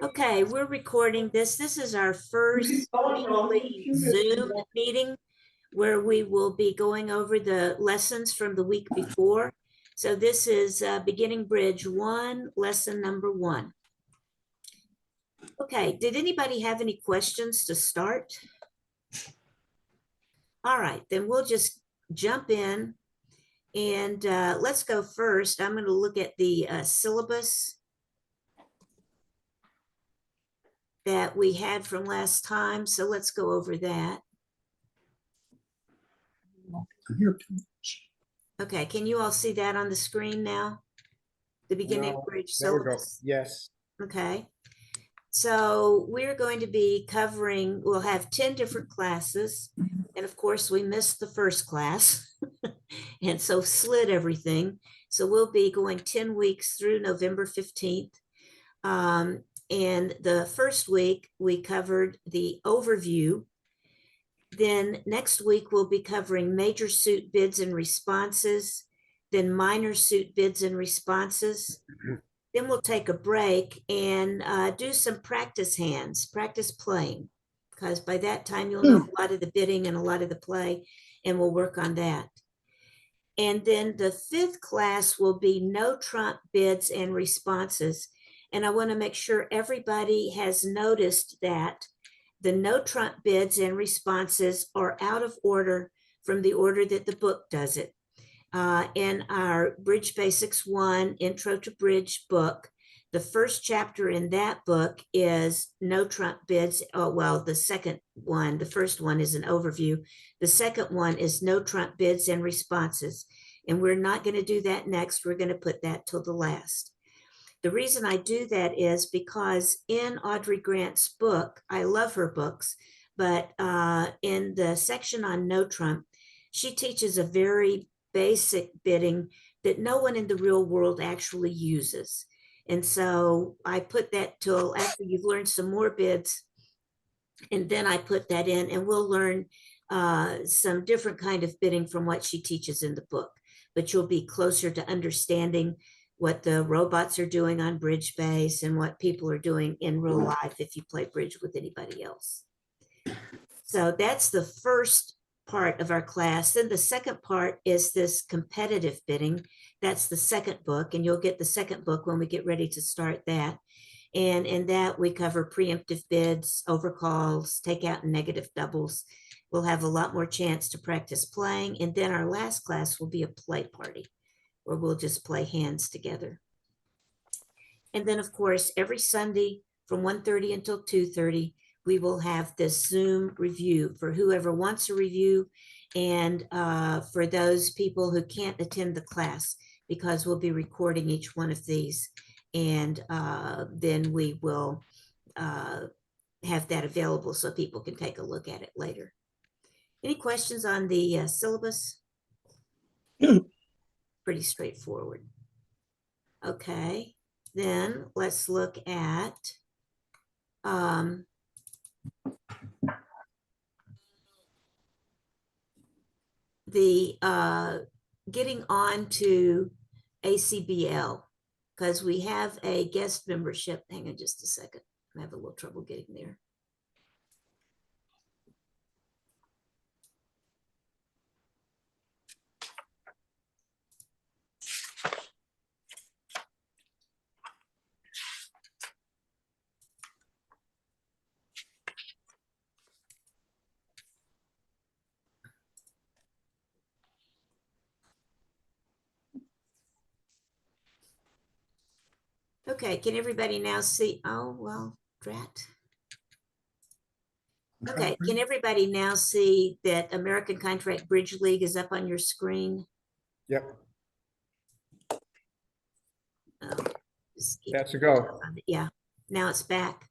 Okay, we're recording this. This is our first weekly Zoom meeting where we will be going over the lessons from the week before. So this is beginning bridge 1, lesson number 1. Okay, did anybody have any questions to start? All right, then we'll just jump in and let's go first. I'm going to look at the syllabus that we had from last time. So let's go over that. Okay, can you all see that on the screen now? The beginning No, bridge there we go. syllabus? Yes. Okay. So we're going to be covering, we'll have 10 different classes. And of course, we missed the first class and so slid everything. So we'll be going 10 weeks through November 15th. And the first week, we covered the overview. Then next week, we'll be covering major suit bids and responses, then minor suit bids and responses. Then we'll take a break and do some practice hands, practice playing, because by that time you'll know a lot of the bidding and a lot of the play, and we'll work on that. And then the 5th class will be no trump bids and responses. And I want to make sure everybody has noticed that the no trump bids and responses are out of order from the order that the book does it. In our Bridge Basics 1 Intro to Bridge book, the first chapter in that book is no trump bids. Oh, well, the second one, the first one is an overview. The second one is no trump bids and responses. And we're not going to do that next. We're going to put that till the last. The reason I do that is because in Audrey Grant's book, I love her books, but in the section on no trump, she teaches a very basic bidding that no one in the real world actually uses. And so I put that till after you've learned some more bids, and then I put that in, and we'll learn some different kind of bidding from what she teaches in the book. But you'll be closer to understanding what the robots are doing on Bridge Base and what people are doing in real life if you play bridge with anybody else. So that's the first part of our class. Then the second part is this competitive bidding. That's the second book, and you'll get the second book when we get ready to start that. And in that, we cover preemptive bids, overcalls, takeout and negative doubles. We'll have a lot more chance to practice playing. And then our last class will be a play party where we'll just play hands together. And then, of course, every Sunday from 1:30 until 2:30, we will have this Zoom review for whoever wants a review and for those people who can't attend the class, because we'll be recording each one of these. And then we will have that available so people can take a look at it later. Any questions on the syllabus? Pretty straightforward. Okay, then let's look at the getting on to ACBL, because we have a guest membership. Hang on just a second. I have a little trouble getting there. Okay, can everybody now see? Oh, well, drat. Okay, can everybody now see that American Contract Bridge League is up on your screen? Yep. Oh, That's a go. yeah, now it's back.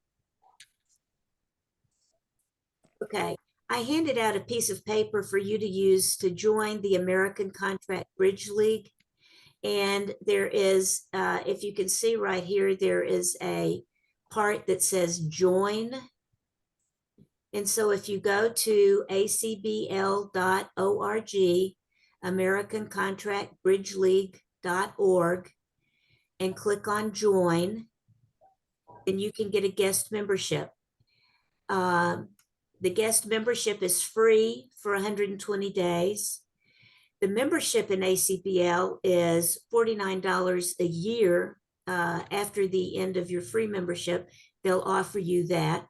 Okay, I handed out a piece of paper for you to use to join the American Contract Bridge League. And there is, if you can see right here, there is a part that says join. And so if you go to acbl.org, AmericanContractBridgeLeague.org, and click on join, and you can get a guest membership. The guest membership is free for 120 days. The membership in ACBL is $49 a year. After the end of your free membership, they'll offer you that.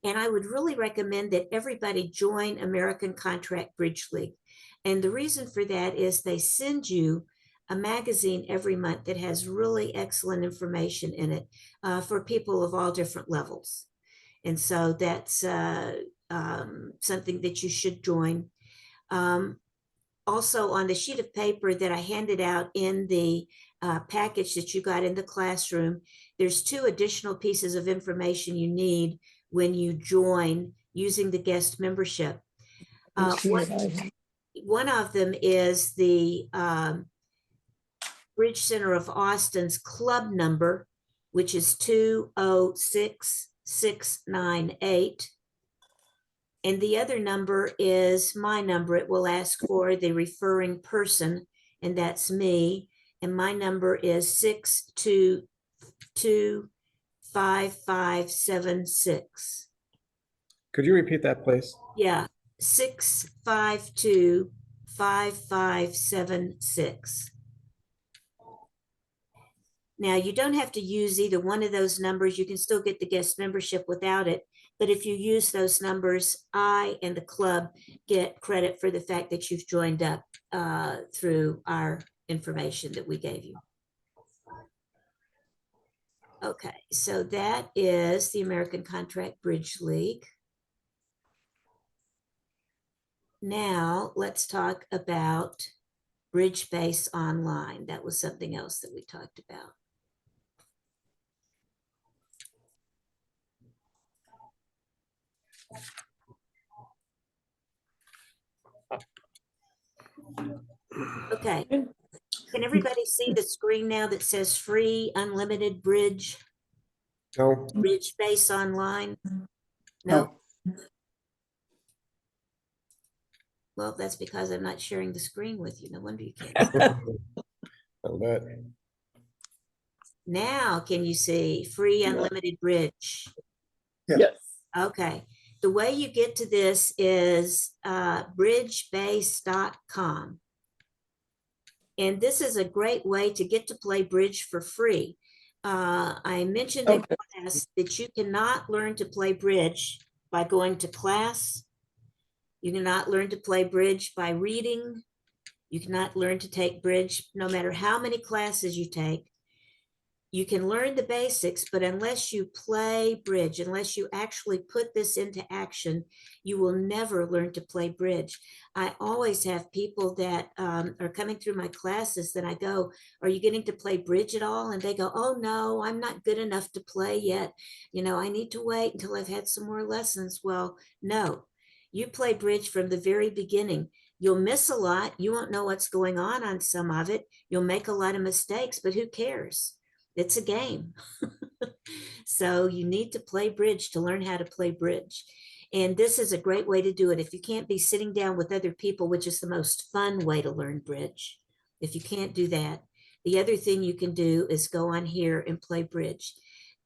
And I would really recommend that everybody join American Contract Bridge League. And the reason for that is they send you a magazine every month that has really excellent information in it for people of all different levels. And so that's something that you should join. Also, on the sheet of paper that I handed out in the package that you got in the classroom, there's 2 additional pieces of information you need when you join using the guest membership. One of them is the Bridge Center of Austin's club number, which is 206698. And the other number is my number. It will ask for the referring person, and that's me. And my number is 622-5576. Could you repeat that, please? Yeah, 652-5576. Now, you don't have to use either one of those numbers. You can still get the guest membership without it. But if you use those numbers, I and the club get credit for the fact that you've joined up through our information that we gave you. Okay, so that is the American Contract Bridge League. Now, let's talk about Bridgebase Online. That was something else that we talked about. Okay, can everybody see the screen now that says free unlimited bridge, No? Bridgebase Online? No? Well, that's because I'm not sharing the screen with you. No wonder you can't. I'll bet. Now, can you see free unlimited bridge? Yes. Okay, the way you get to this is bridgebase.com. And this is a great way to get to play bridge for free. I mentioned in class that you cannot learn to play bridge by going to class. You cannot learn to play bridge by reading. You cannot learn to take bridge no matter how many classes you take. You can learn the basics, but unless you play bridge, unless you actually put this into action, you will never learn to play bridge. I always have people that are coming through my classes that I go, are you getting to play bridge at all? And they go, oh no, I'm not good enough to play yet. You know, I need to wait until I've had some more lessons. Well, no, you play bridge from the very beginning. You'll miss a lot. You won't know what's going on some of it. You'll make a lot of mistakes, but who cares? It's a game. So you need to play bridge to learn how to play bridge. And this is a great way to do it. If you can't be sitting down with other people, which is the most fun way to learn bridge, if you can't do that, the other thing you can do is go on here and play bridge.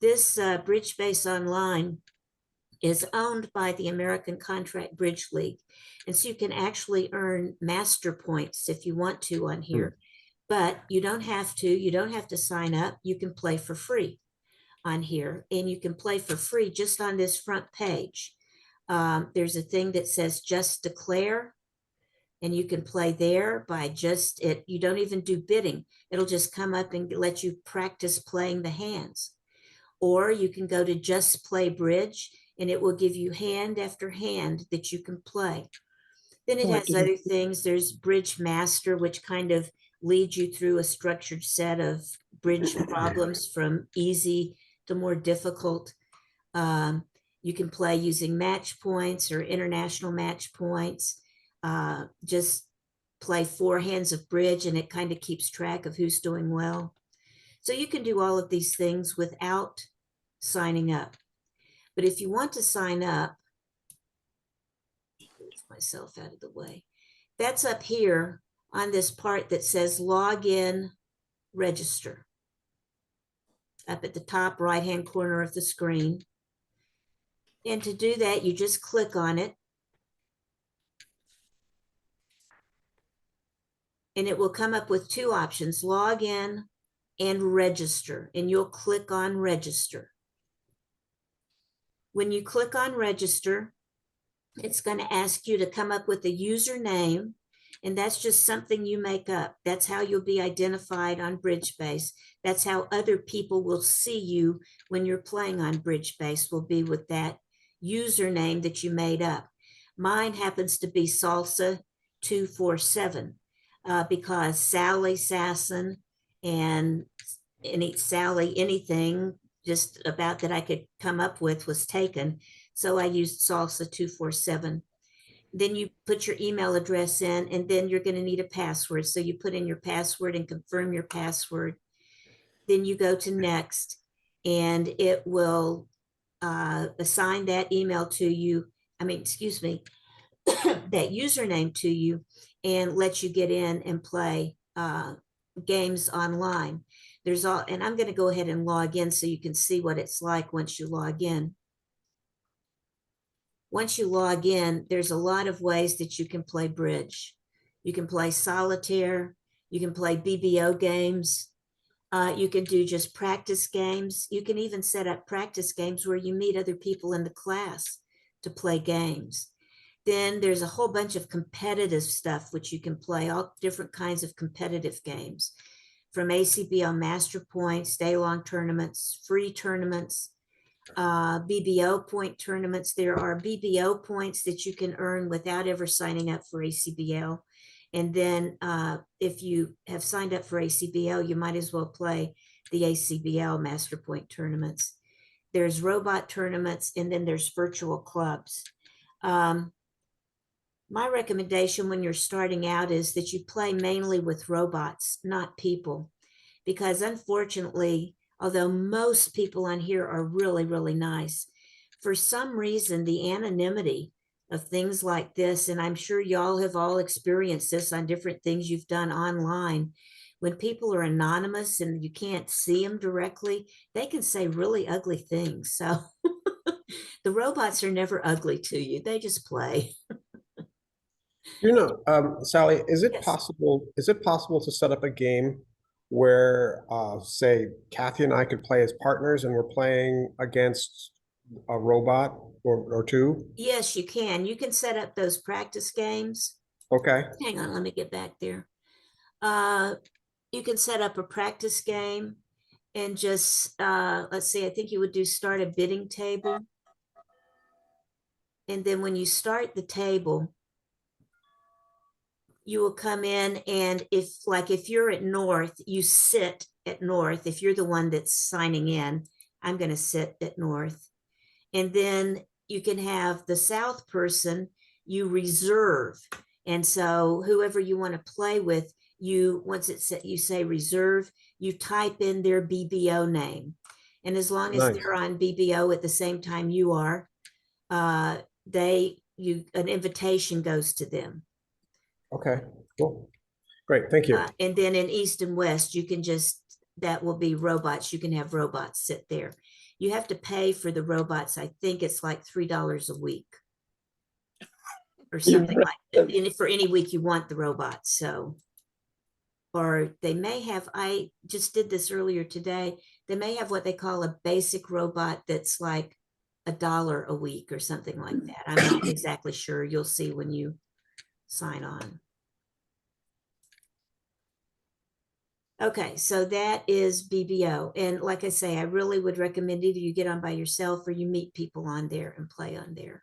This Bridgebase Online is owned by the American Contract Bridge League. And so you can actually earn master points if you want to on here. But you don't have to sign up. You can play for free on here, and you can play for free just on this front page. There's a thing that says just declare, and you can play there by just it. You don't even do bidding. It'll just come up and let you practice playing the hands. Or you can go to just play bridge, and it will give you hand after hand that you can play. Then it has other things. There's Bridge Master, which kind of leads you through a structured set of bridge problems from easy to more difficult. You can play using match points or international match points. Just play 4 hands of bridge, and it kind of keeps track of who's doing well. So you can do all of these things without signing up. But if you want to sign up, move myself out of the way. That's up here on this part that says log in, register. up at the top right-hand corner of the screen. And to do that, you just click on it. And it will come up with two options, log in and register, and you'll click on register. When you click on register, it's going to ask you to come up with a username, and that's just something you make up. That's how you'll be identified on BridgeBase. That's how other people will see you when you're playing on BridgeBase, will be with that username that you made up. Mine happens to be Salsa247 because Sally Sasson and Sally anything just about that I could come up with was taken. So I used Salsa247. Then you put your email address in, and then you're going to need a password. So you put in your password and confirm your password. Then you go to next, and it will assign that email to you. Excuse me, that username to you, and let you get in and play games online. And I'm going to go ahead and log in so you can see what it's like once you log in. Once you log in, there's a lot of ways that you can play bridge. You can play solitaire, you can play BBO games, you can do just practice games. You can even set up practice games where you meet other people in the class to play games. Then there's a whole bunch of competitive stuff which you can play, all different kinds of competitive games, from ACBL Master Points, day-long tournaments, free tournaments, BBO point tournaments. There are BBO points that you can earn without ever signing up for ACBL. And then if you have signed up for ACBL, you might as well play the ACBL Master Point tournaments. There's robot tournaments, and then there's virtual clubs. My recommendation when you're starting out is that you play mainly with robots, not people, because unfortunately, although most people on here are really, really nice, for some reason, the anonymity of things like this, and I'm sure y'all have all experienced this on different things you've done online, when people are anonymous and you can't see them directly, they can say really ugly things. So the robots are never ugly to you. They just play. Sally, Yes. is it possible to set up a game where, say, Kathy and I could play as partners and we're playing against a robot or two? Yes, you can. You can set up those practice games. Okay. Hang on, let me get back there. Uh, you can set up a practice game and just, let's see, I think you would do start a bidding table. And then when you start the table, you will come in, and if you're at North, you sit at North. If you're the one that's signing in, I'm going to sit at North. And then you can have the South person, you reserve. And so whoever you want to play with, once you say reserve, you type in their BBO name. And as long as Nice. they're on BBO at the same time you are, an invitation goes to them. Okay. Cool. Great. Thank you. And then in East and West, that will be robots. You can have robots sit there. You have to pay for the robots. I think it's like $3 a week or something like that. And for any week you want the robots. So, or they may have, I just did this earlier today. They may have what they call a basic robot that's like $1 a week or something like that. I'm not exactly sure. You'll see when you sign on. Okay, so that is BBO. And like I say, I really would recommend either you get on by yourself or you meet people on there and play on there.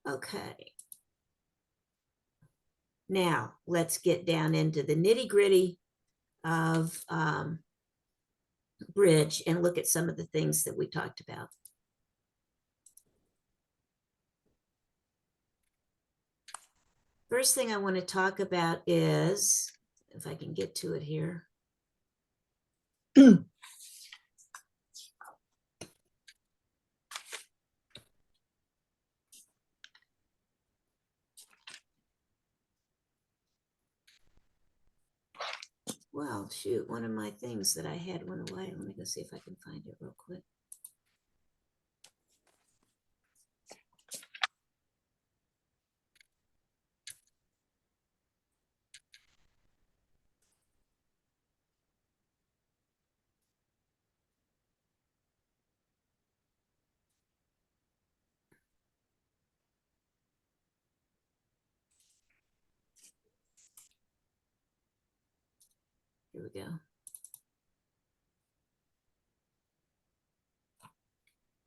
Okay. Now let's get down into the nitty gritty of bridge and look at some of the things that we talked about. First thing I want to talk about is, if I can get to it here. Well, shoot, one of my things that I had went away. Let me go see if I can find it real quick. Here we go.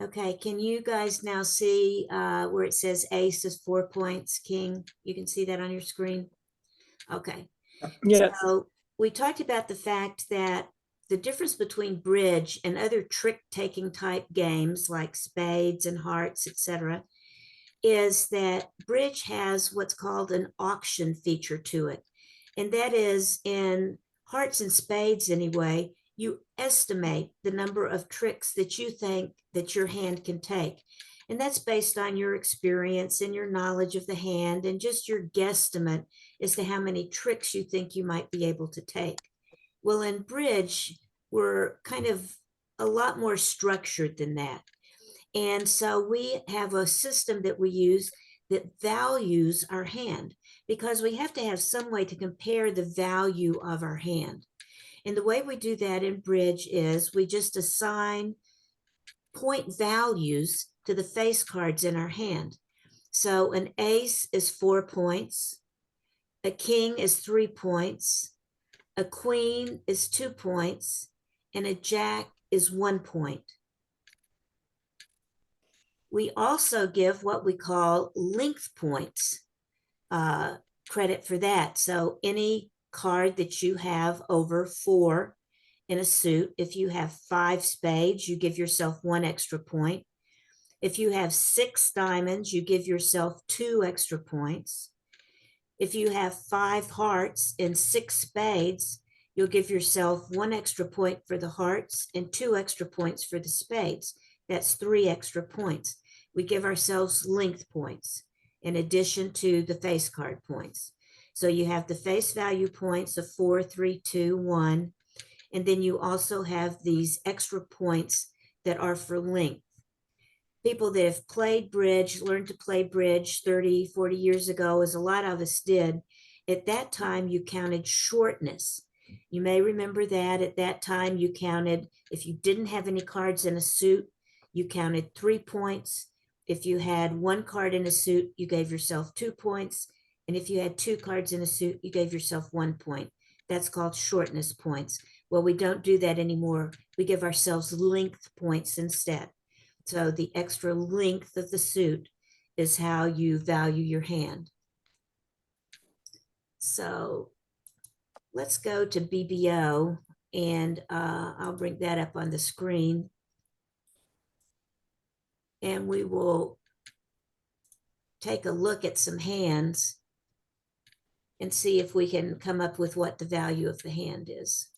Okay, can you guys now see where it says ace is 4 points, king? You can see that on your screen? Okay. Yes. So we talked about the fact that the difference between bridge and other trick-taking type games like spades and hearts, etc., is that bridge has what's called an auction feature to it. And that is in hearts and spades anyway, you estimate the number of tricks that you think that your hand can take. And that's based on your experience and your knowledge of the hand and just your guesstimate as to how many tricks you think you might be able to take. Well, in bridge, we're kind of a lot more structured than that. And so we have a system that we use that values our hand because we have to have some way to compare the value of our hand. And the way we do that in bridge is we just assign point values to the face cards in our hand. So an ace is 4 points, a king is 3 points, a queen is 2 points, and a jack is 1 point. We also give what we call length points credit for that. So any card that you have over 4 in a suit, if you have 5 spades, you give yourself 1 extra point. If you have 6 diamonds, you give yourself 2 extra points. If you have 5 hearts and 6 spades, you'll give yourself 1 extra point for the hearts and 2 extra points for the spades. That's 3 extra points. We give ourselves length points in addition to the face card points. So you have the face value points of 4, 3, 2, 1. And then you also have these extra points that are for length. People that have played bridge, learned to play bridge 30, 40 years ago, as a lot of us did, at that time you counted shortness. You may remember that at that time you counted, if you didn't have any cards in a suit, you counted 3 points. If you had 1 card in a suit, you gave yourself 2 points. And if you had 2 cards in a suit, you gave yourself 1 point. That's called shortness points. Well, we don't do that anymore. We give ourselves length points instead. So the extra length of the suit is how you value your hand. So let's go to BBO, and I'll bring that up on the screen. And we will take a look at some hands and see if we can come up with what the value of the hand is.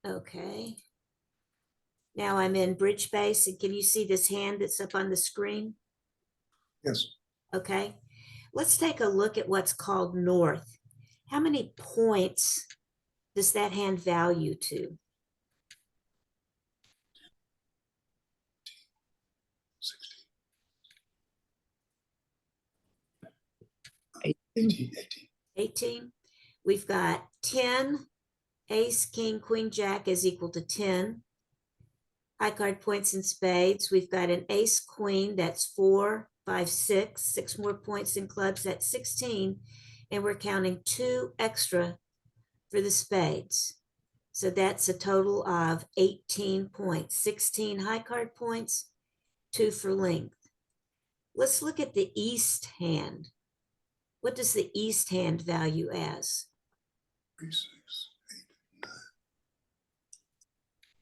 Okay. Now I'm in Bridge Base, and can you see this hand that's up on the screen? Yes, Okay. Let's take a look at what's called north. How many points does that hand value to? 60, 18. 18. 18. We've got 10. Ace, king, queen, jack is equal to 10. High card points in spades. We've got an ace, queen, that's 4, 5, 6. 6 more points in clubs, that's 16. And we're counting 2 extra for the spades. So that's a total of 18 points, 16 high card points, 2 for length. Let's look at the east hand. What does the east hand value as? 3, 6, 8, 9.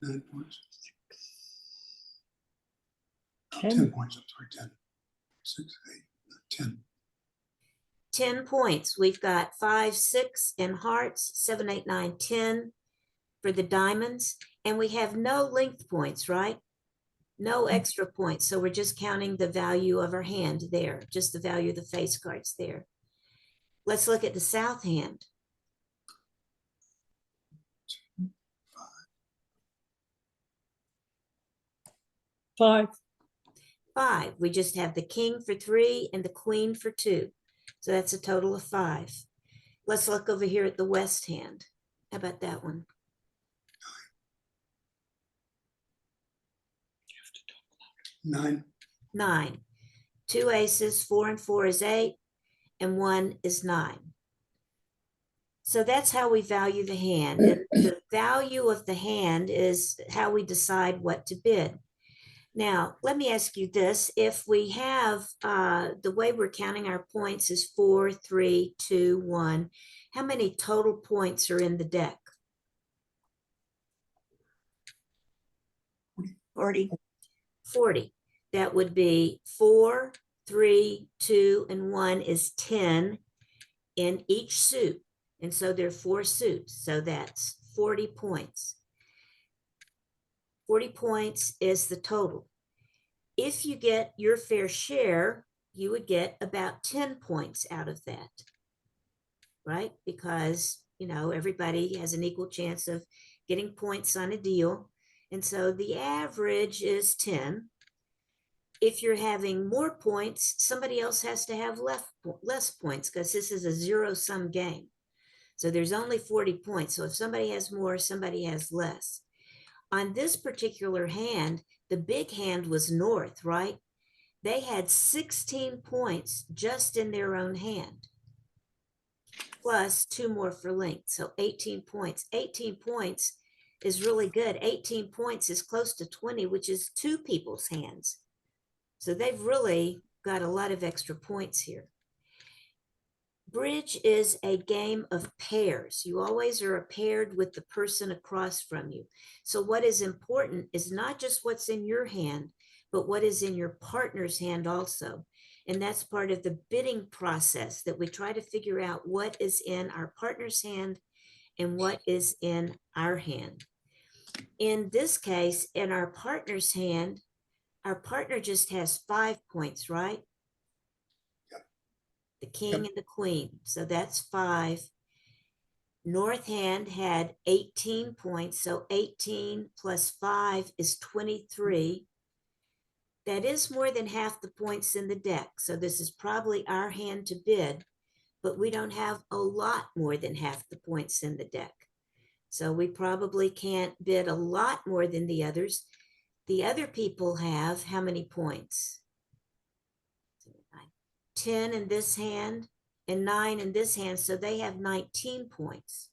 9 points. 10. 10 points, I'm sorry, 10. 6, 8, 10. 10 points. We've got 5, 6 in hearts, 7, 8, 9, 10 for the diamonds. And we have no length points, right? No extra points. So we're just counting the value of our hand there, just the value of the face cards there. Let's look at the south hand. 5. 5. We just have the king for 3 and the queen for 2. So that's a total of 5. Let's look over here at the west hand. How about that one? 9. 9. 2 aces, 4 and 4 is 8, and 1 is 9. So that's how we value the hand. And the value of the hand is how we decide what to bid. Now, let me ask you this. If we have, the way we're counting our points is 4, 3, 2, 1, how many total points are in the deck? 40. 40. That would be 4, 3, 2, and 1 is 10 in each suit. And so there are 4 suits. So that's 40 points. 40 points is the total. If you get your fair share, you would get about 10 points out of that, right? Because, you know, everybody has an equal chance of getting points on a deal. And so the average is 10. If you're having more points, somebody else has to have less points because this is a zero-sum game. So there's only 40 points. So if somebody has more, somebody has less. On this particular hand, the big hand was north, right? They had 16 points just in their own hand, plus 2 more for length. So 18 points. 18 points is really good. 18 points is close to 20, which is 2 people's hands. So they've really got a lot of extra points here. Bridge is a game of pairs. You always are paired with the person across from you. So what is important is not just what's in your hand, but what is in your partner's hand also. And that's part of the bidding process, that we try to figure out what is in our partner's hand and what is in our hand. In this case, in our partner's hand, our partner just has 5 points, right? The king and the queen. So that's 5. North hand had 18 points. So 18 plus 5 is 23. That is more than half the points in the deck. So this is probably our hand to bid, but we don't have a lot more than half the points in the deck. So we probably can't bid a lot more than the others. The other people have how many points? 10 in this hand and 9 in this hand. So they have 19 points.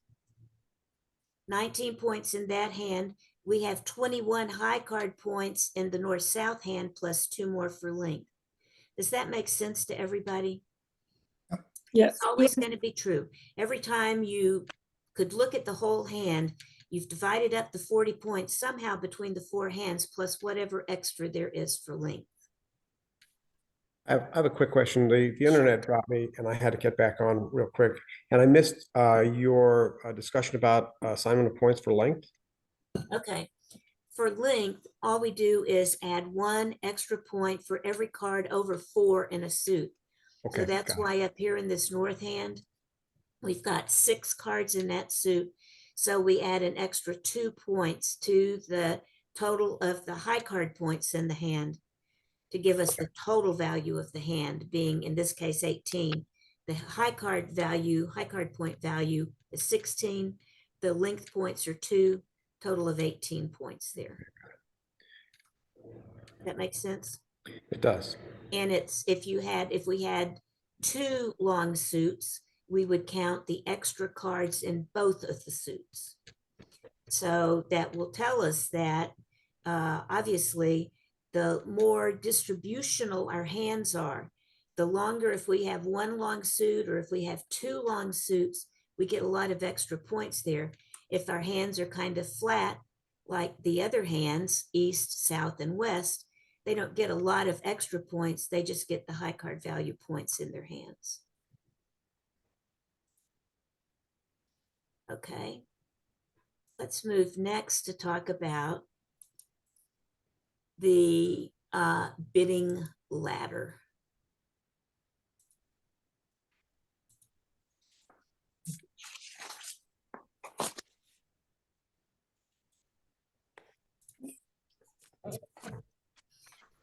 19 points in that hand. We have 21 high card points in the north-south hand, plus 2 more for length. Does that make sense to everybody? Yes. It's always going to be true. Every time you could look at the whole hand, you've divided up the 40 points somehow between the 4 hands, plus whatever extra there is for length. I have a quick question. The internet dropped me and I had to get back on real quick. And I missed your discussion about assignment of points for length. Okay. For length, all we do is add 1 extra point for every card over 4 in a suit. Okay, So that's got it. why up here in this north hand, we've got 6 cards in that suit. So we add an extra 2 points to the total of the high card points in the hand to give us the total value of the hand, being in this case 18. The high card point value is 16. The length points are 2, total of 18 points there. That makes sense? It does. And it's, if we had 2 long suits, we would count the extra cards in both of the suits. So that will tell us that obviously the more distributional our hands are, the longer, if we have 1 long suit or if we have 2 long suits, we get a lot of extra points there. If our hands are kind of flat, like the other hands, east, south, and west, they don't get a lot of extra points. They just get the high card value points in their hands. Okay. Let's move next to talk about the bidding ladder.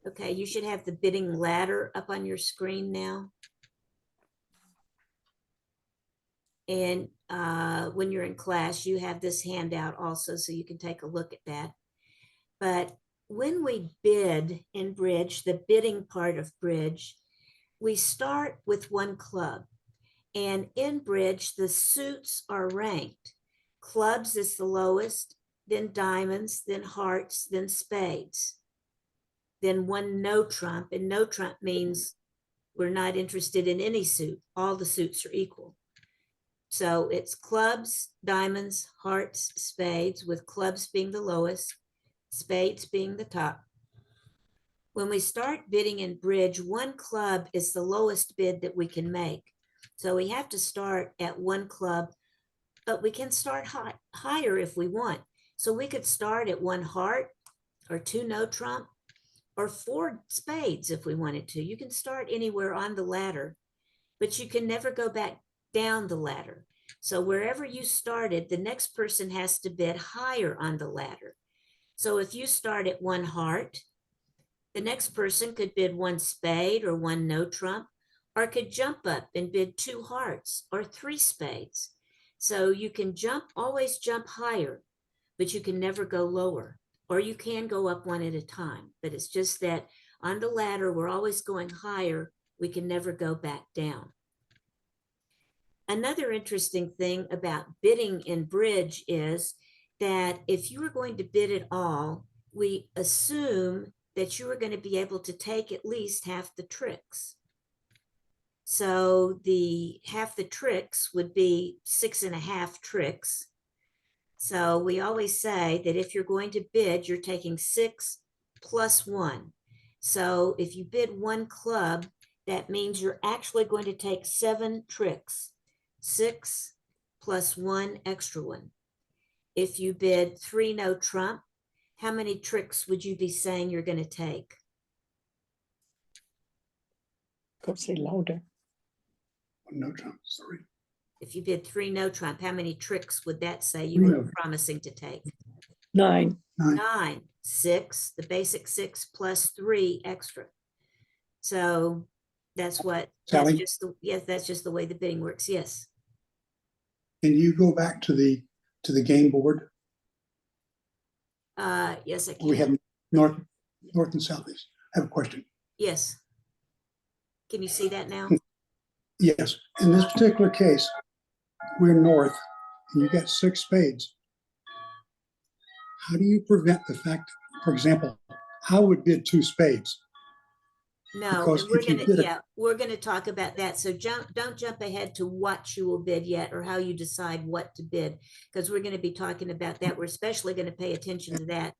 Okay, you should have the bidding ladder up on your screen now. And when you're in class, you have this handout also, so you can take a look at that. But when we bid in bridge, the bidding part of bridge, we start with one club. And in bridge, the suits are ranked. Clubs is the lowest, then diamonds, then hearts, then spades. Then one no trump, and no trump means we're not interested in any suit. All the suits are equal. So it's clubs, diamonds, hearts, spades, with clubs being the lowest, spades being the top. When we start bidding in bridge, one club is the lowest bid that we can make. So we have to start at one club, but we can start higher if we want. So we could start at one heart or two no trump or four spades if we wanted to. You can start anywhere on the ladder, but you can never go back down the ladder. So wherever you started, the next person has to bid higher on the ladder. So if you start at one heart, the next person could bid one spade or one no trump, or could jump up and bid two hearts or three spades. So you can always jump higher, but you can never go lower, or you can go up one at a time. But it's just that on the ladder, we're always going higher. We can never go back down. Another interesting thing about bidding in bridge is that if you are going to bid at all, we assume that you are going to be able to take at least half the tricks. So the half the tricks would be 6.5 tricks. So we always say that if you're going to bid, you're taking 6 plus 1. So if you bid one club, that means you're actually going to take 7 tricks, 6 plus 1 extra one. If you bid 3 no trump, how many tricks would you be saying you're going to take? Go say louder. No trump, sorry. If you bid 3 no trump, how many tricks would that say you Three were no. promising to take? 9. 9, 6, the basic 6 plus 3 extra. So that's what, Sally? that's just the way the bidding works. Yes. Can you go back to the game board? Yes, I We can. have north and southeast. I have a question. Yes. Can you see that now? Yes, in this particular case, we're north and you got 6 spades. How do you prevent the fact, for example, I would bid 2 spades? No, Because and we're if you gonna, did it- yeah, we're gonna talk about that. So don't jump ahead to what you will bid yet or how you decide what to bid, because we're gonna be talking about that. We're especially gonna pay attention to that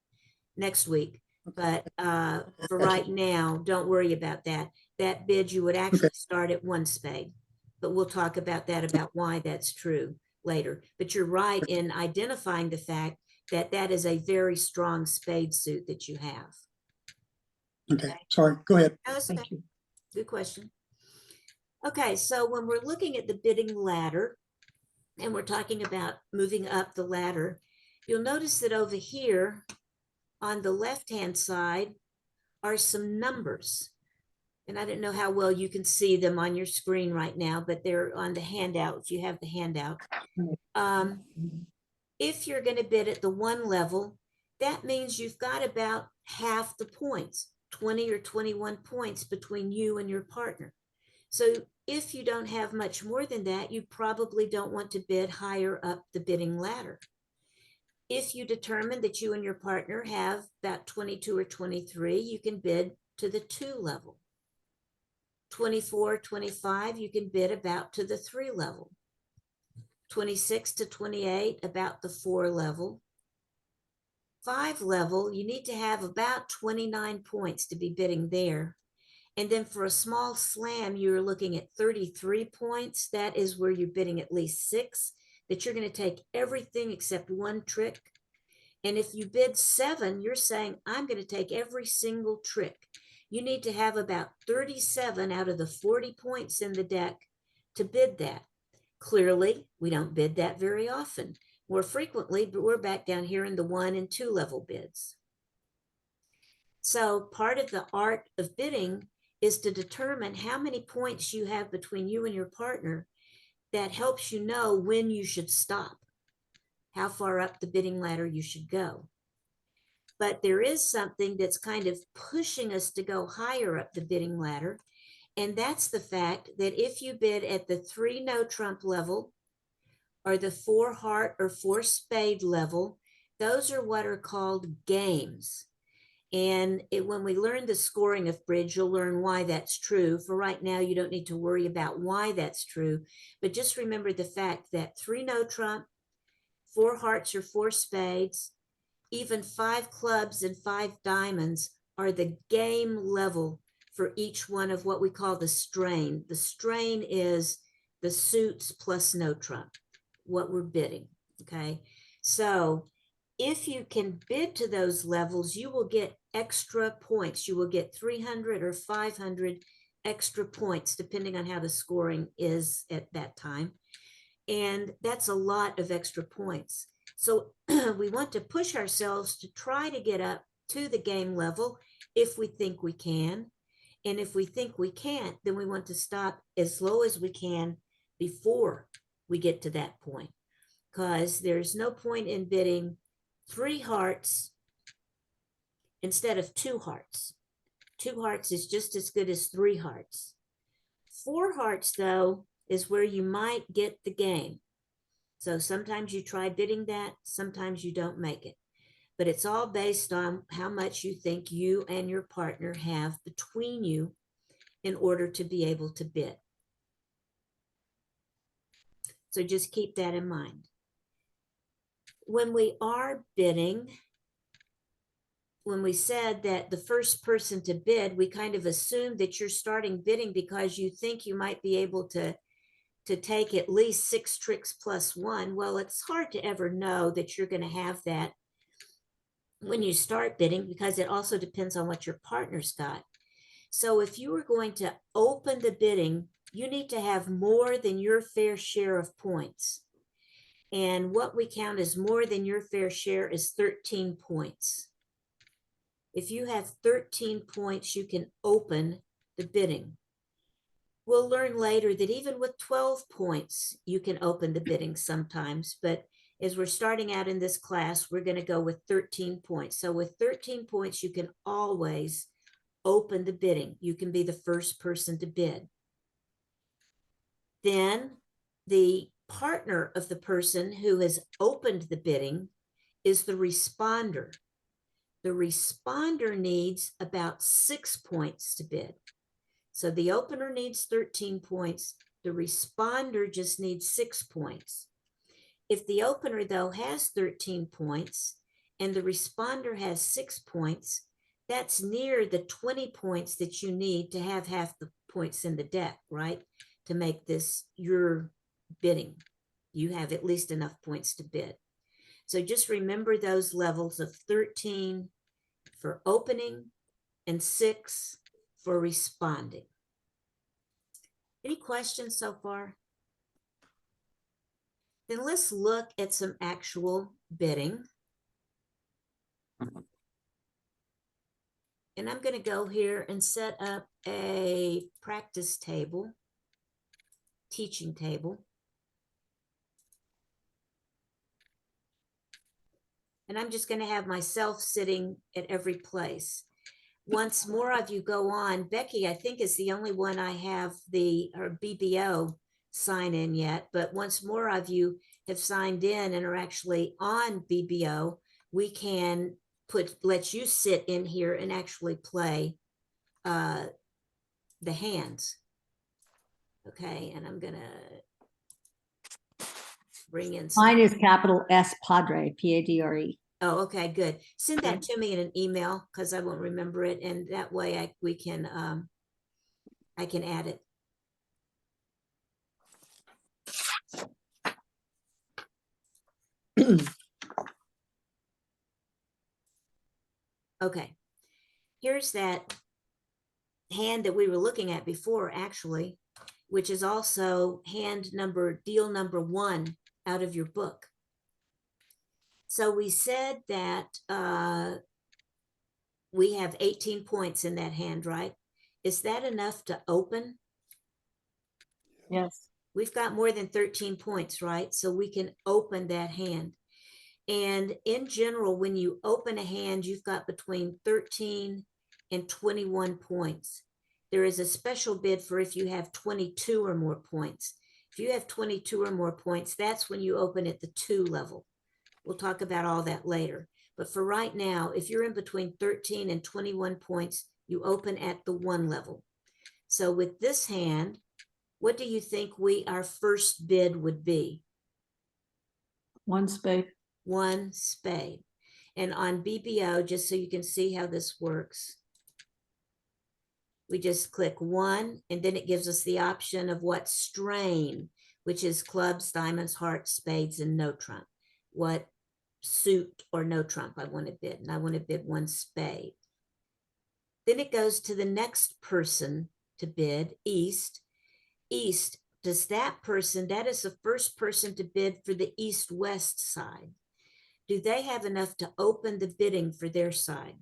next week. But for right now, don't worry about that. That bid, you would actually start at 1 spade, but we'll talk about that, about why that's true later. But you're right in identifying the fact that that is a very strong spade suit that you have. Okay, sorry, go ahead. No, it's okay. Thank you. Good question. Okay, so when we're looking at the bidding ladder and we're talking about moving up the ladder, you'll notice that over here on the left-hand side are some numbers. And I don't know how well you can see them on your screen right now, but they're on the handout, if you have the handout. If you're going to bid at the 1 level, that means you've got about half the points, 20 or 21 points between you and your partner. So if you don't have much more than that, you probably don't want to bid higher up the bidding ladder. If you determine that you and your partner have about 22 or 23, you can bid to the 2 level. 24, 25, you can bid about to the 3 level. 26 to 28, about the 4 level. 5 level, you need to have about 29 points to be bidding there. And then for a small slam, you're looking at 33 points. That is where you're bidding at least 6, that you're going to take everything except one trick. And if you bid 7, you're saying, I'm going to take every single trick. You need to have about 37 out of the 40 points in the deck to bid that. Clearly, we don't bid that very often. More frequently, but we're back down here in the 1 and 2 level bids. So part of the art of bidding is to determine how many points you have between you and your partner. That helps you know when you should stop, how far up the bidding ladder you should go. But there is something that's kind of pushing us to go higher up the bidding ladder. And that's the fact that if you bid at the 3 no trump level or the 4 heart or 4 spade level, those are what are called games. And when we learn the scoring of bridge, you'll learn why that's true. For right now, you don't need to worry about why that's true. But just remember the fact that 3 no trump, 4 hearts or 4 spades, even 5 clubs and 5 diamonds are the game level for each one of what we call the strain. The strain is the suits plus no trump, what we're bidding, okay? So if you can bid to those levels, you will get extra points. You will get 300 or 500 extra points, depending on how the scoring is at that time. And that's a lot of extra points. So we want to push ourselves to try to get up to the game level if we think we can. And if we think we can't, then we want to stop as low as we can before we get to that point. Because there's no point in bidding 3 hearts instead of 2 hearts. 2 hearts is just as good as 3 hearts. 4 hearts, though, is where you might get the game. So sometimes you try bidding that, sometimes you don't make it. But it's all based on how much you think you and your partner have between you in order to be able to bid. So just keep that in mind. When we are bidding, when we said that the first person to bid, we kind of assumed that you're starting bidding because you think you might be able to take at least 6 tricks plus 1. Well, it's hard to ever know that you're going to have that when you start bidding, because it also depends on what your partner's got. So if you are going to open the bidding, you need to have more than your fair share of points. And what we count as more than your fair share is 13 points. If you have 13 points, you can open the bidding. We'll learn later that even with 12 points, you can open the bidding sometimes, but as we're starting out in this class, we're going to go with 13 points. So with 13 points, you can always open the bidding. You can be the first person to bid. Then the partner of the person who has opened the bidding is the responder. The responder needs about 6 points to bid. So the opener needs 13 points. The responder just needs 6 points. If the opener, though, has 13 points and the responder has 6 points, that's near the 20 points that you need to have half the points in the deck, right? To make this your bidding. You have at least enough points to bid. So just remember those levels of 13 for opening and 6 for responding. Any questions so far? Then let's look at some actual bidding. And I'm going to go here and set up a practice table, teaching table. And I'm just going to have myself sitting at every place. Once more of you go on, Becky, I think, is the only one I have her BBO sign in yet, but once more of you have signed in and are actually on BBO, we can let you sit in here and actually play the hands. Okay, and I'm gonna bring in Mine is capital S Padre, Padre. Oh, okay, good. Send that to me in an email because I won't remember it, and that way we can I can add it. Okay. Here's that hand that we were looking at before, actually, which is also deal number 1 out of your book. So we said that we have 18 points in that hand, right? Is that enough to open? Yes. We've got more than 13 points, right? So we can open that hand. And in general, when you open a hand, you've got between 13 and 21 points. There is a special bid for if you have 22 or more points. If you have 22 or more points, that's when you open at the 2 level. We'll talk about all that later. But for right now, if you're in between 13 and 21 points, you open at the 1 level. So with this hand, what do you think our first bid would be? 1 spade. 1 spade. And on BBO, just so you can see how this works, we just click 1, and then it gives us the option of what strain, which is clubs, diamonds, hearts, spades, and no trump. What suit or no trump I want to bid, and I want to bid 1 spade. Then it goes to the next person to bid, east. East, does that is the first person to bid for the east-west side. Do they have enough to open the bidding for their side?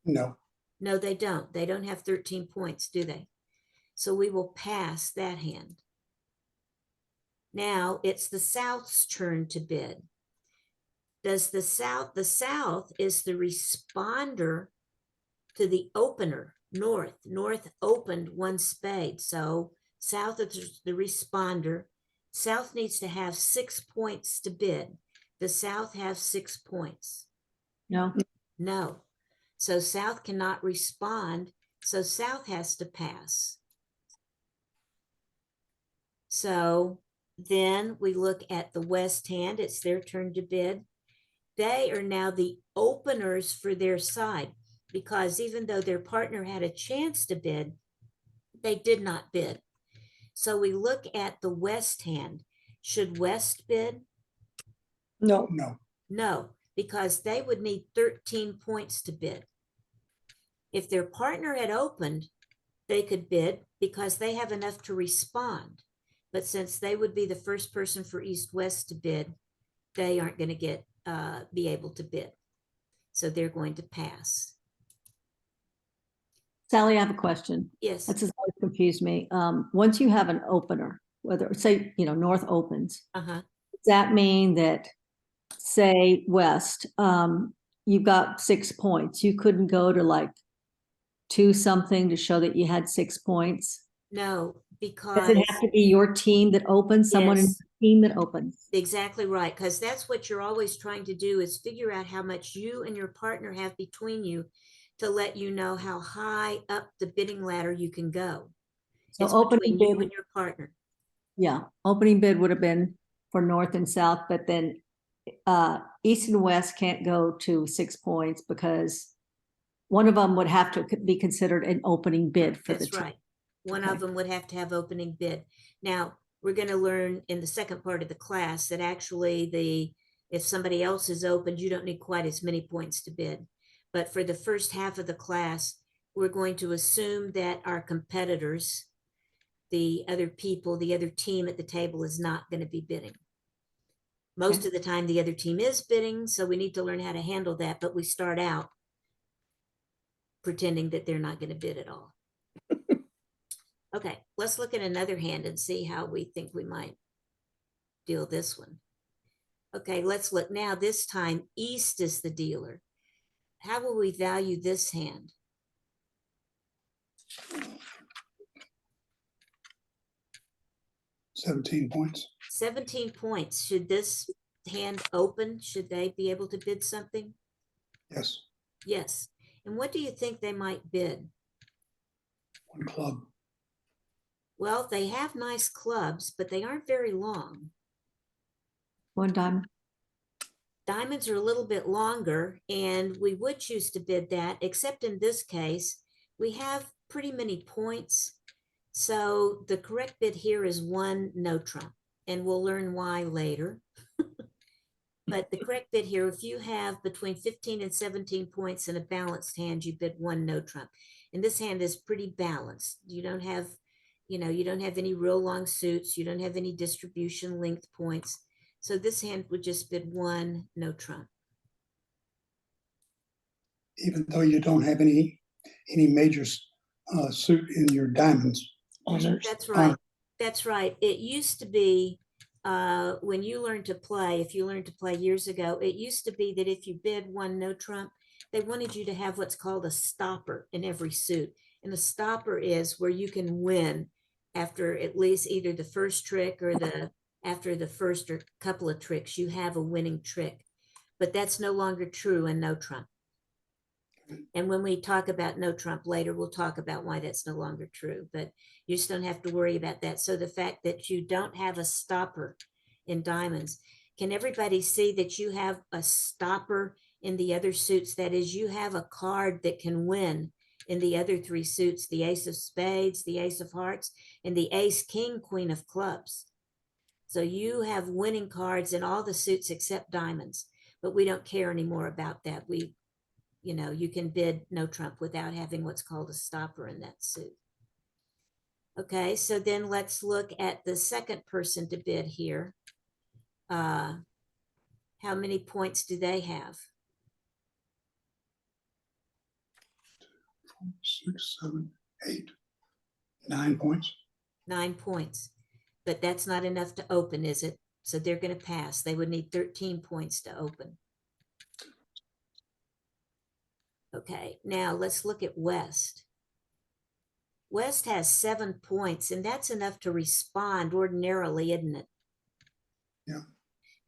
No. No, they don't. They don't have 13 points, do they? So we will pass that hand. Now it's the South's turn to bid. Does the South is the responder to the opener, North. North opened 1 spade. So South is the responder. South needs to have 6 points to bid. Does South have 6 points? No. No. So South cannot respond. So South has to pass. So then we look at the West hand. It's their turn to bid. They are now the openers for their side, because even though their partner had a chance to bid, they did not bid. So we look at the West hand. Should West bid? No. No. No, because they would need 13 points to bid. If their partner had opened, they could bid because they have enough to respond. But since they would be the first person for East-West to bid, they aren't going to be able to bid. So they're going to pass. Sally, I have a question. Yes. That's just always confused me. Once you have an opener, whether say, North opens, Uh-huh. does that mean that, say, West, you've got 6 points. You couldn't go to like 2 something to show that you had 6 points? No, Does because it have to be your team that opens, someone in Yes. the team that opens? exactly right, because that's what you're always trying to do, is figure out how much you and your partner have between you to let you know how high up the bidding ladder you can go. So It's opening between you bid, and your partner. yeah, opening bid would have been for North and South, but then East and West can't go to 6 points because one of them would have to be considered an opening bid for the That's team. right. One Okay. of them would have to have opening bid. Now, we're going to learn in the second part of the class that actually if somebody else is opened, you don't need quite as many points to bid. But for the first half of the class, we're going to assume that our competitors, the other people, the other team at the table, is not going to be bidding. Most of the time, the other team is bidding, so we need to learn how to handle that, but we start out pretending that they're not going to bid at all. Okay, let's look at another hand and see how we think we might deal this one. Okay, let's look now. This time, East is the dealer. How will we value this hand? $17 points. 17 points. Should this hand open? Should they be able to bid something? Yes. Yes. And what do you think they might bid? 1 club. Well, they have nice clubs, but they aren't very long. 1 diamond. Diamonds are a little bit longer, and we would choose to bid that, except in this case, we have pretty many points. So the correct bid here is 1 no trump, and we'll learn why later. But the correct bid here, if you have between 15 and 17 points in a balanced hand, you bid 1 no trump. And this hand is pretty balanced. You don't have, you don't have any real long suits. You don't have any distribution length points. So this hand would just bid 1 no trump. Even though you don't have any major suit in your diamonds. That's right. That's right. It used to be when you learned to play, if you learned to play years ago, it used to be that if you bid 1 no trump, they wanted you to have what's called a stopper in every suit. And a stopper is where you can win after at least either the first trick or after the first or couple of tricks, you have a winning trick. But that's no longer true in no trump. And when we talk about no trump later, we'll talk about why that's no longer true, but you just don't have to worry about that. So the fact that you don't have a stopper in diamonds, can everybody see that you have a stopper in the other suits? That is, you have a card that can win in the other 3 suits, the ace of spades, the ace of hearts, and the ace, king, queen of clubs. So you have winning cards in all the suits except diamonds, but we don't care anymore about that. You can bid no trump without having what's called a stopper in that suit. Okay, so then let's look at the second person to bid here. How many points do they have? 6, 7, 8, 9 points. 9 points, but that's not enough to open, is it? So they're going to pass. They would need 13 points to open. Okay, now let's look at West. West has 7 points, and that's enough to respond ordinarily, isn't it? Yeah.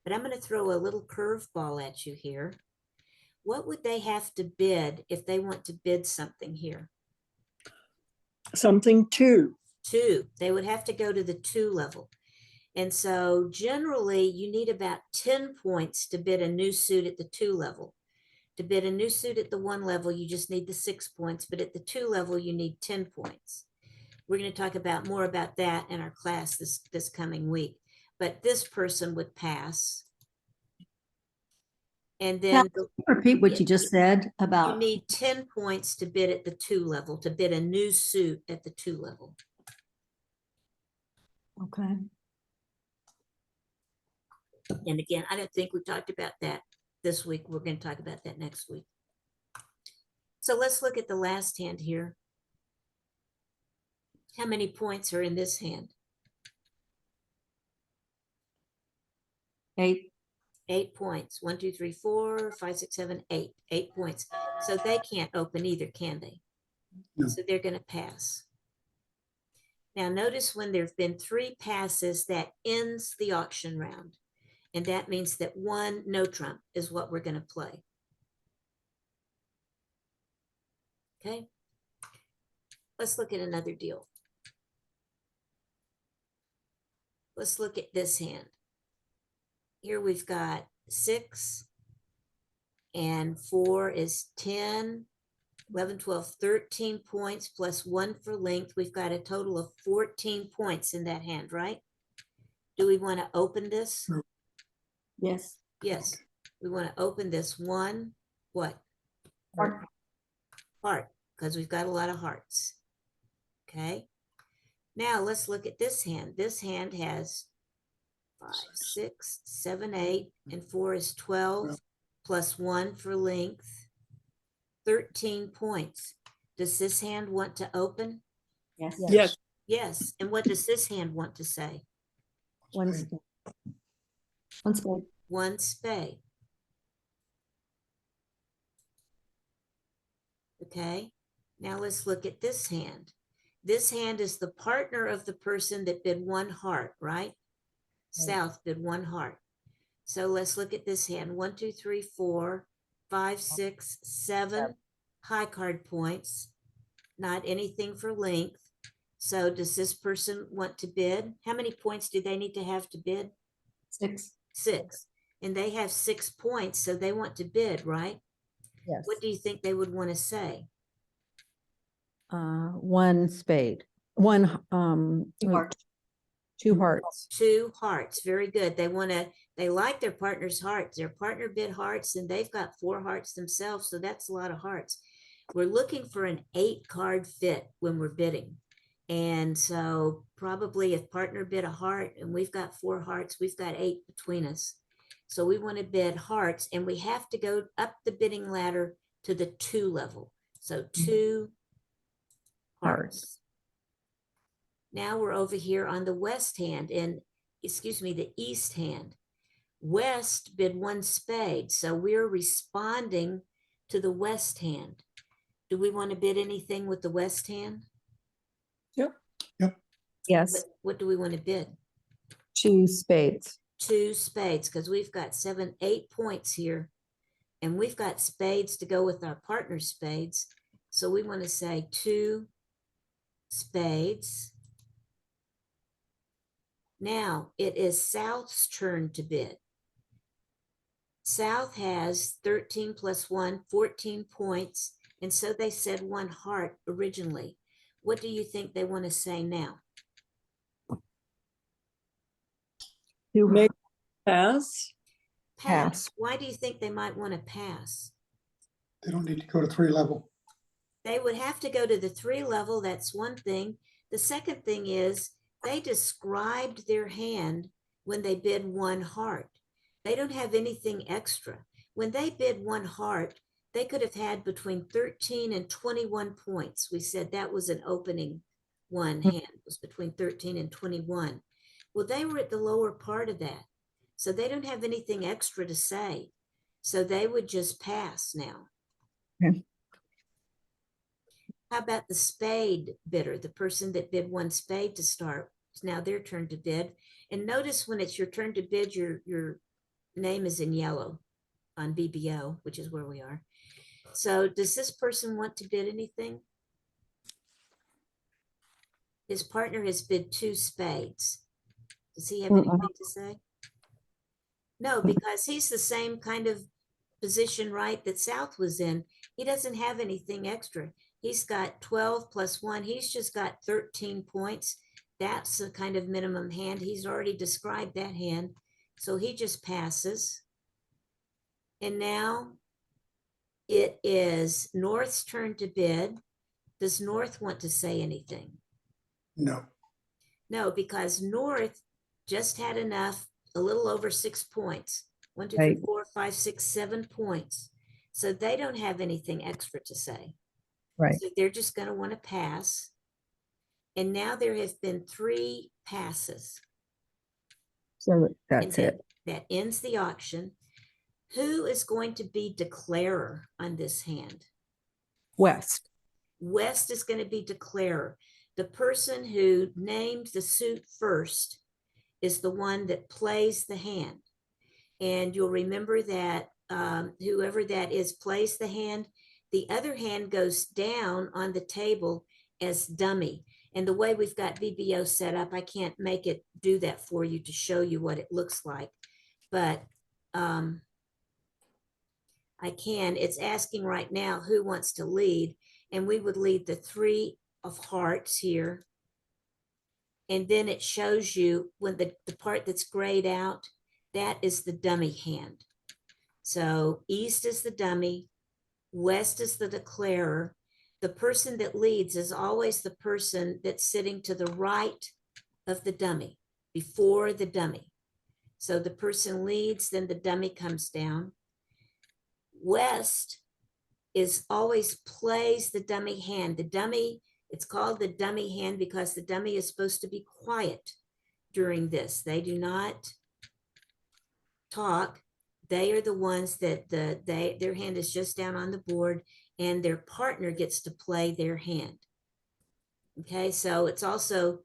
But I'm going to throw a little curveball at you here. What would they have to bid if they want to bid something here? Something 2. 2. They would have to go to the 2 level. And so generally you need about 10 points to bid a new suit at the 2 level. To bid a new suit at the 1 level, you just need the 6 points, but at the 2 level, you need 10 points. We're going to talk about more about that in our class this coming week. But this person would pass. And then Repeat what you just said you about, need 10 points to bid at the 2 level, to bid a new suit at the 2 level. okay. And again, I don't think we talked about that this week. We're going to talk about that next week. So let's look at the last hand here. How many points are in this hand? 8. 8 points. 1, 2, 3, 4, 5, 6, 7, 8. 8 points. So they can't open either, can they? No. So they're going to pass. Now notice when there have been 3 passes, that ends the auction round. And that means that 1 no trump is what we're going to play. Okay. Let's look at another deal. Let's look at this hand. Here we've got 6 and 4 is 10, 11, 12, 13 points plus 1 for length. We've got a total of 14 points in that hand, right? Do we want to open this? Yes. Yes. We want to open this 1, what? Heart. Heart, because we've got a lot of hearts. Okay. Now let's look at this hand. This hand has 5, 6, 7, 8, and 4 is 12, plus 1 for length, 13 points. Does this hand want to open? Yes. Yes. Yes. And what does this hand want to say? One spade. One spade. 1 spade. Okay. Now let's look at this hand. This hand is the partner of the person that bid 1 heart, right? South bid 1 heart. So let's look at this hand. 1, 2, 3, 4, 5, 6, 7 high card points. Not anything for length. So does this person want to bid? How many points do they need to have to bid? 6. 6. and they have 6 points, so they want to bid, right? Yes. What do you think they would want to say? One spade, one, Heart. two hearts. 2 hearts, very good. They like their partner's hearts. Their partner bid hearts, and they've got 4 hearts themselves, so that's a lot of hearts. We're looking for an 8-card fit when we're bidding. And so probably if partner bid a heart and we've got 4 hearts, we've got 8 between us. So we want to bid hearts, and we have to go up the bidding ladder to the 2 level. So 2 hearts. Now we're over here on the west hand and, excuse me, the east hand. West bid 1 spade, so we're responding to the west hand. Do we want to bid anything with the west hand? Yes, What do we want to bid? 2 spades. 2 spades, because we've got 7, 8 points here, and we've got spades to go with our partner spades. So we want to say 2 spades. Now it is South's turn to bid. South has 13 plus 1, 14 points, and so they said 1 heart originally. What do you think they want to say now? Two Pass. Pass. Why do you think they might want to pass? They don't need to go to 3 level. They would have to go to the 3 level. That's one thing. The second thing is they described their hand when they bid 1 heart. They don't have anything extra. When they bid 1 heart, they could have had between 13 and 21 points. We said that was an opening one hand, was between 13 and 21. Well, they were at the lower part of that. So they don't have anything extra to say. So they would just pass now. Okay. How about the spade bidder, the person that bid 1 spade to start? It's now their turn to bid. And notice when it's your turn to bid, your name is in yellow on BBO, which is where we are. So does this person want to bid anything? His partner has bid 2 spades. Does he have anything to say? No, because he's the same kind of position, right, that South was in. He doesn't have anything extra. He's got 12 plus 1. He's just got 13 points. That's the kind of minimum hand. He's already described that hand. So he just passes. And now it is North's turn to bid. Does North want to say anything? No. No, because North just had enough, a little over 6 points. 1, 2, 3, Right. 4, 5, 6, 7 points. So they don't have anything extra to say. Right. So they're just going to want to pass. And now there have been 3 passes. So And that's it. That ends the auction. Who is going to be declarer on this hand? West. West is going to be declarer. The person who named the suit first is the one that plays the hand. And you'll remember that whoever that is plays the hand. The other hand goes down on the table as dummy. And the way we've got BBO set up, I can't make it do that for you to show you what it looks like. But I can. It's asking right now who wants to lead. And we would lead the 3 of hearts here. And then it shows you when the part that's grayed out, that is the dummy hand. So east is the dummy, west is the declarer. The person that leads is always the person that's sitting to the right of the dummy, before the dummy. So the person leads, then the dummy comes down. West is always plays the dummy hand. The dummy, it's called the dummy hand because the dummy is supposed to be quiet during this. They do not talk. They are the ones that their hand is just down on the board and their partner gets to play their hand. Okay, so it's also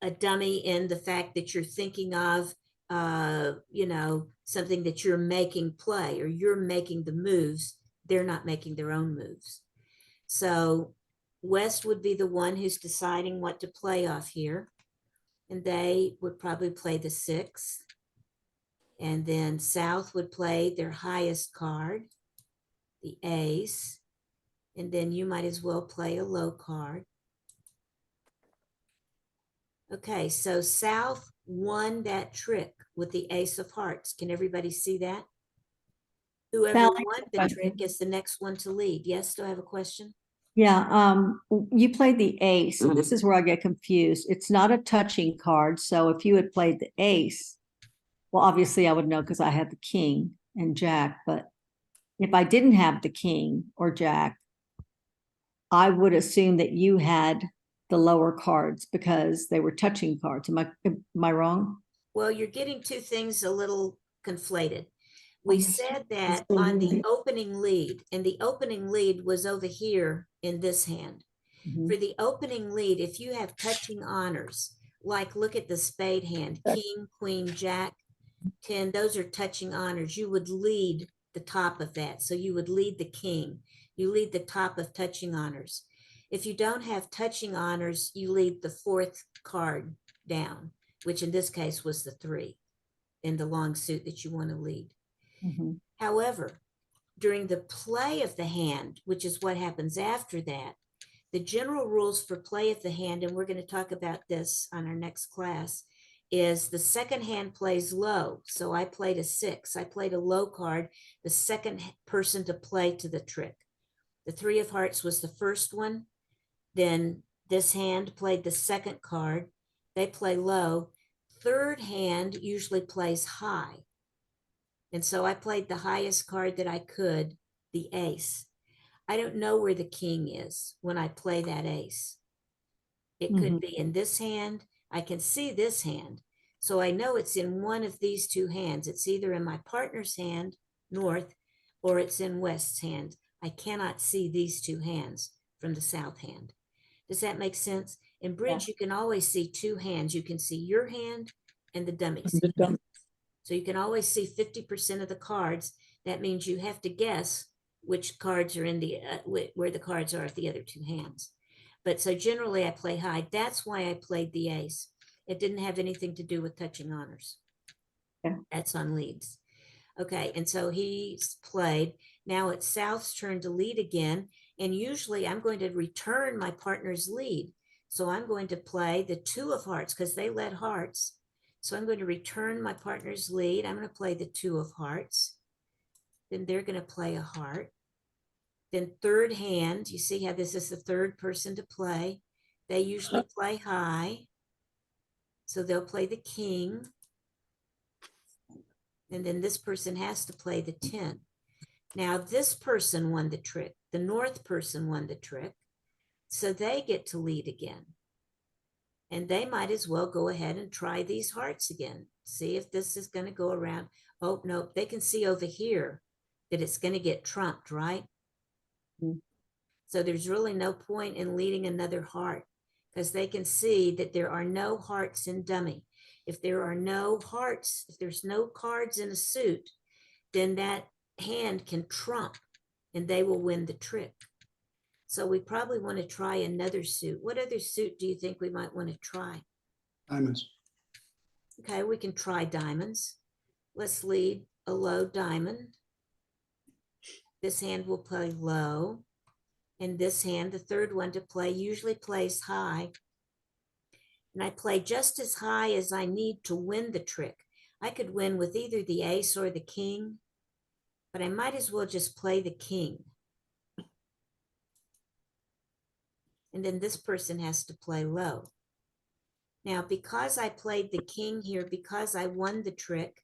a dummy in the fact that you're thinking of, something that you're making play or you're making the moves. They're not making their own moves. So West would be the one who's deciding what to play off here. And they would probably play the 6. And then South would play their highest card, the ace. And then you might as well play a low card. Okay, so South won that trick with the ace of hearts. Can everybody see that? Whoever Sally, won the question. trick is the next one to lead. Yes, do I have a question? Yeah, you played the ace. This is where I get confused. It's not a touching card, so if you had played the ace, well, obviously I would know because I had the king and jack, but if I didn't have the king or jack, I would assume that you had the lower cards because they were touching cards. Am I wrong? Well, you're getting two things a little conflated. We yes. said that on the opening lead, and the opening lead was over here in this hand. Mhm. For the opening lead, if you have touching honors, like look at the spade hand, king, queen, jack, 10, those are touching honors. You would lead the top of that. So you would lead the king. You lead the top of touching honors. If you don't have touching honors, you lead the fourth card down, which in this case was the 3 in the long suit that you want to lead. Mhm. However, during the play of the hand, which is what happens after that, the general rules for play of the hand, and we're going to talk about this on our next class, is the second hand plays low. So I played a 6. I played a low card, the second person to play to the trick. The 3 of hearts was the first one. Then this hand played the second card. They play low. Third hand usually plays high. And so I played the highest card that I could, the ace. I don't know where the king is when I play that ace. It could be in this hand. I can see this hand. So I know it's in one of these two hands. It's either in my partner's hand, north, or it's in west's hand. I cannot see these two hands from the south hand. Does that make sense? In bridge, you can always see two hands. You can see your hand and the dummy's hand. So you can always see 50% of the cards. That means you have to guess which cards are in the, where the cards are at the other two hands. But so generally I play high. That's why I played the ace. It didn't have anything to do with touching honors. Yeah. That's on leads. Okay, and so he's played. Now it's South's turn to lead again. And usually I'm going to return my partner's lead. So I'm going to play the 2 of hearts because they led hearts. So I'm going to return my partner's lead. I'm going to play the 2 of hearts. Then they're going to play a heart. Then third hand, you see how this is the third person to play. They usually play high. So they'll play the king. And then this person has to play the 10. Now this person won the trick. The north person won the trick. So they get to lead again. And they might as well go ahead and try these hearts again. See if this is going to go around. Oh, no, they can see over here that it's going to get trumped, right? Mm. So there's really no point in leading another heart because they can see that there are no hearts in dummy. If there are no hearts, if there's no cards in a suit, then that hand can trump and they will win the trick. So we probably want to try another suit. What other suit do you think we might want to try? Diamonds. Okay, we can try diamonds. Let's lead a low diamond. This hand will play low. And this hand, the third one to play, usually plays high. And I play just as high as I need to win the trick. I could win with either the ace or the king, but I might as well just play the king. And then this person has to play low. Now, because I played the king here, because I won the trick,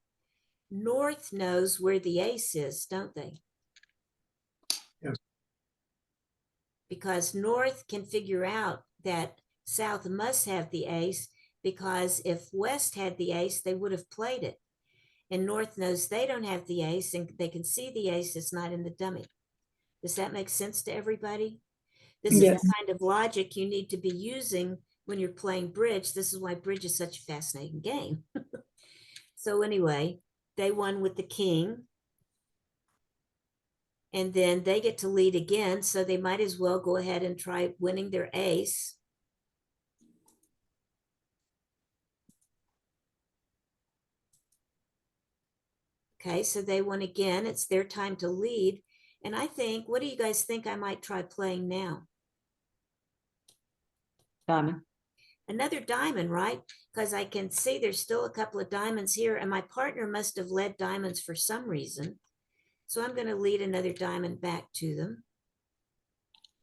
North knows where the ace is, don't they? Yes. Because North can figure out that South must have the ace, because if West had the ace, they would have played it. And North knows they don't have the ace, and they can see the ace is not in the dummy. Does that make sense to everybody? This is Yes. the kind of logic you need to be using when you're playing bridge. This is why bridge is such a fascinating game. So anyway, they won with the king. And then they get to lead again, so they might as well go ahead and try winning their ace. Okay, so they won again. It's their time to lead. And I think, what do you guys think I might try playing now? Diamond. Another diamond, right? Because I can see there's still a couple of diamonds here, and my partner must have led diamonds for some reason. So I'm going to lead another diamond back to them.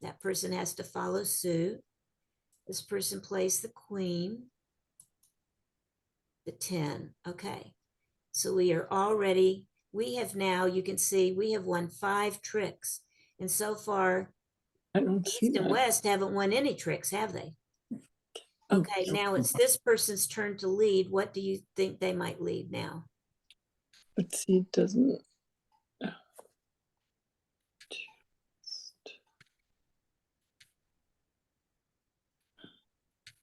That person has to follow suit. This person plays the queen, the 10. Okay. So we are already, we have now, you can see, we have won 5 tricks. And so far, I don't see East and that. West haven't won any tricks, have they? Oh, Okay, now it's this person's turn to lead. What do you think they might lead now? but see, it doesn't.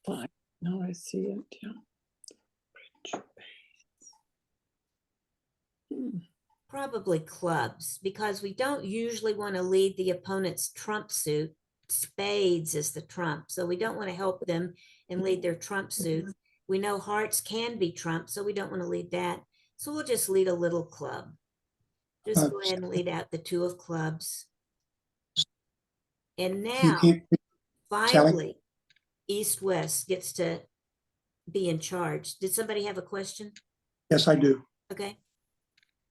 Fine. Now I see it. Yeah. Hmm. Probably clubs, because we don't usually want to lead the opponent's trump suit. Spades is the trump, so we don't want to help them and lead their trump suit. We know hearts can be trump, so we don't want to lead that. So we'll just lead a little club. Just go ahead and lead out the 2 of clubs. And You now, can't, finally, East-West gets to be in charge. Did somebody have a question? yes, I do. Okay,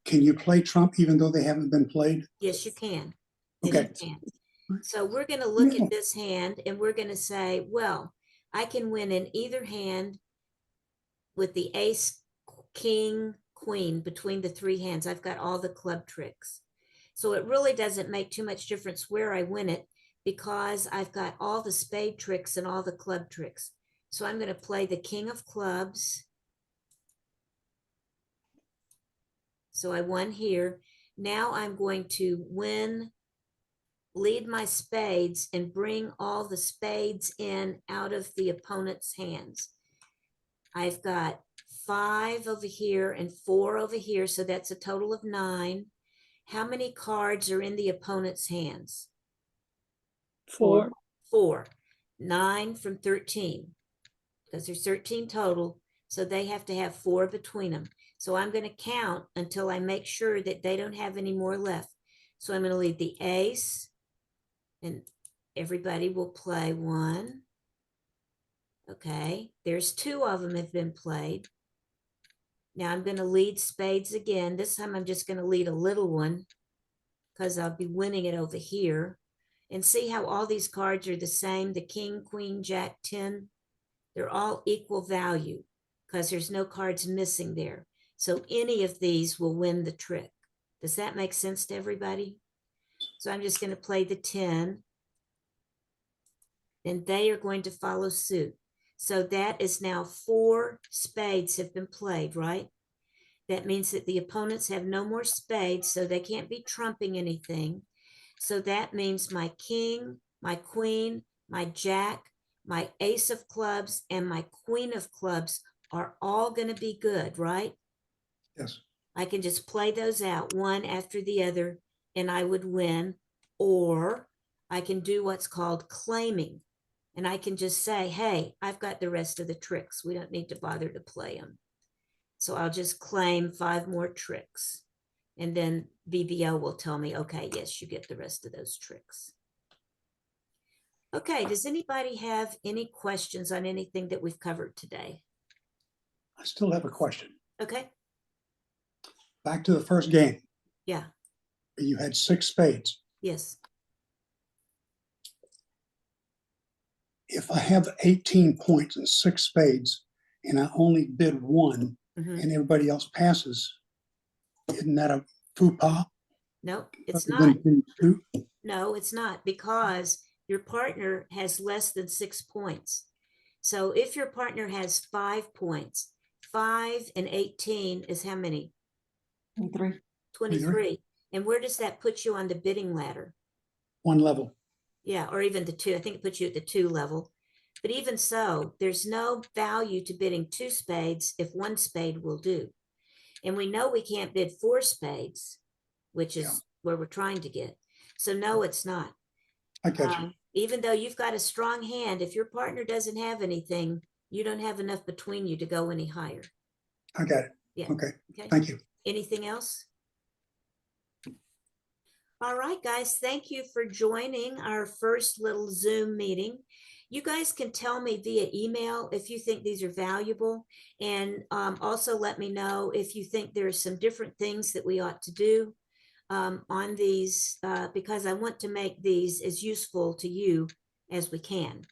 Can you play Trump even though they haven't been played? yes, you can. Yes, Okay. you can. So we're going to look Yeah. at this hand and we're going to say, well, I can win in either hand with the ace, king, queen between the 3 hands. I've got all the club tricks. So it really doesn't make too much difference where I win it because I've got all the spade tricks and all the club tricks. So I'm going to play the king of clubs. So I won here. Now I'm going to lead my spades and bring all the spades in out of the opponent's hands. I've got 5 over here and 4 over here, so that's a total of 9. How many cards are in the opponent's hands? 4. 4. 9 from 13, because there's 13 total, so they have to have 4 between them. So I'm going to count until I make sure that they don't have any more left. So I'm going to lead the ace, and everybody will play 1. Okay, there's 2 of them have been played. Now I'm going to lead spades again. This time I'm just going to lead a little one because I'll be winning it over here. And see how all these cards are the same, the king, queen, jack, 10. They're all equal value because there's no cards missing there. So any of these will win the trick. Does that make sense to everybody? So I'm just going to play the 10. And they are going to follow suit. So that is now 4 spades have been played, right? That means that the opponents have no more spades, so they can't be trumping anything. So that means my king, my queen, my jack, my ace of clubs, and my queen of clubs are all going to be good, right? Yes. I can just play those out one after the other and I would win. Or I can do what's called claiming. And I can just say, hey, I've got the rest of the tricks. We don't need to bother to play them. So I'll just claim 5 more tricks. And then BBO will tell me, okay, yes, you get the rest of those tricks. Okay, does anybody have any questions on anything that we've covered today? I still have a question. Okay, Back to the first game. yeah, You had 6 spades. yes. If I have 18 points and 6 spades and I only bid 1 Mhm. and everybody else passes, isn't that a faux pas? No, it's Other not. than two? No, it's not, because your partner has less than 6 points. So if your partner has 5 points, 5 and 18 is how many? 3. 23. And where does that put you on the bidding ladder? 1 level. Yeah, or even the 2. I think it puts you at the 2 level. But even so, there's no value to bidding 2 spades if 1 spade will do. And we know we can't bid 4 spades, which is Yeah. where we're trying to get. So no, it's not. I got you. Even though you've got a strong hand, if your partner doesn't have anything, you don't have enough between you to go any higher. I got it. Yeah. Okay. Okay. Thank you. Anything else? All right, guys, thank you for joining our first little Zoom meeting. You guys can tell me via email if you think these are valuable, and also let me know if you think there's some different things that we ought to do on these, because I want to make these as useful to you as we can.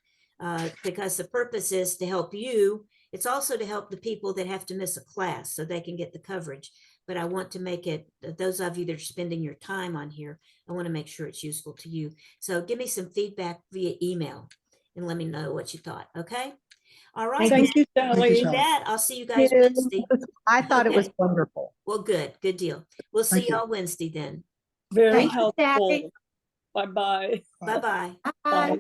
Because the purpose is to help you. It's also to help the people that have to miss a class so they can get the coverage. But I want to make it, those of you that are spending your time on here, I want to make sure it's useful to you. So give me some feedback via email and let me know what you thought, okay? All right, Thank you, Thank you, Sally. Sally. that, I'll see you guys you. Wednesday. I thought it was Okay. wonderful. Well, good deal. We'll see Thank you. y'all Wednesday then. Very Thank you, helpful. Kathy. Bye-bye. Bye-bye. Bye. Bye.